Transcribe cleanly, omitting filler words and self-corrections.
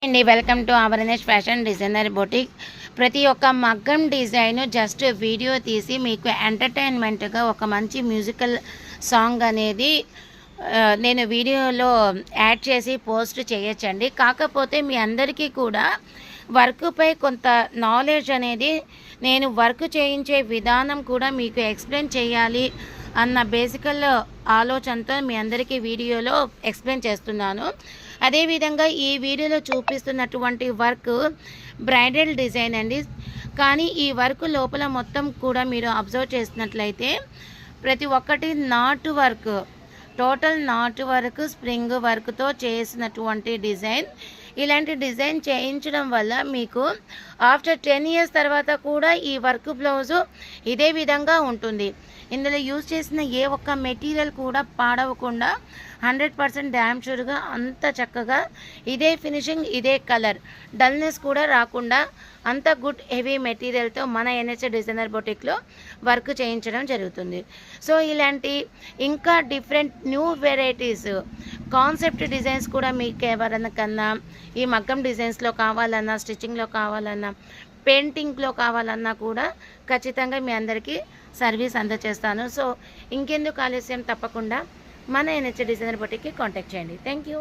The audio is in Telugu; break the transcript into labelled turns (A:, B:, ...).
A: అండి welcome to our fashion designer boutique. ప్రతి ఒక్క మగ్గం డిజైన్ జస్ట్ వీడియో తీసి మీకు ఎంటర్టైన్మెంట్గా ఒక మంచి మ్యూజికల్ సాంగ్ అనేది నేను వీడియోలో యాడ్ చేసి పోస్ట్ చేయొచ్చండి. కాకపోతే మీ అందరికీ కూడా వర్క్పై కొంత నాలెడ్జ్ అనేది, నేను వర్క్ చేయించే విధానం కూడా మీకు ఎక్స్ప్లెయిన్ చేయాలి అన్న బేసికల్ ఆలోచనతో మీ అందరికీ వీడియోలో ఎక్స్ప్లెయిన్ చేస్తున్నాను. అదేవిధంగా ఈ వీడియోలో చూపిస్తున్నటువంటి వర్క్ బ్రైడల్ డిజైన్ అండి. కానీ ఈ వర్క్ లోపల మొత్తం కూడా మీరు అబ్జర్వ్ చేసినట్లయితే ప్రతి ఒక్కటి నాటు వర్క్, టోటల్ నాటు వర్క్, స్ప్రింగ్ వర్క్తో చేసినటువంటి డిజైన్. ఇలాంటి డిజైన్ చేయించడం వల్ల మీకు ఆఫ్టర్ 10 years తర్వాత కూడా ఈ వర్క్ బ్లౌజు ఇదే విధంగా ఉంటుంది. ఇందులో యూజ్ చేసిన ఏ ఒక్క మెటీరియల్ కూడా పాడవకుండా 100% డ్యామ్ షూర్గా అంత చక్కగా ఇదే ఫినిషింగ్, ఇదే కలర్, డల్నెస్ కూడా రాకుండా అంత గుడ్ హెవీ మెటీరియల్తో మన ఎన్హెచ్ డిజైనర్ బొటిక్లో వర్క్ చేయించడం జరుగుతుంది. సో ఇలాంటి ఇంకా different new varieties concept designs కూడా మీకు ఎవరికన్నా ఈ మగ్గం డిజైన్స్లో కావాలన్నా, స్టిచ్చింగ్లో కావాలన్నా, పెయింటింగ్లో కావాలన్నా కూడా ఖచ్చితంగా మీ అందరికీ సర్వీస్ అందజేస్తాను. సో ఇంకెందుకు ఆలస్యం, తప్పకుండా మన ఎన్హెచ్ డిజైనర్ బొటిక్కి కాంటాక్ట్ చేయండి. Thank you.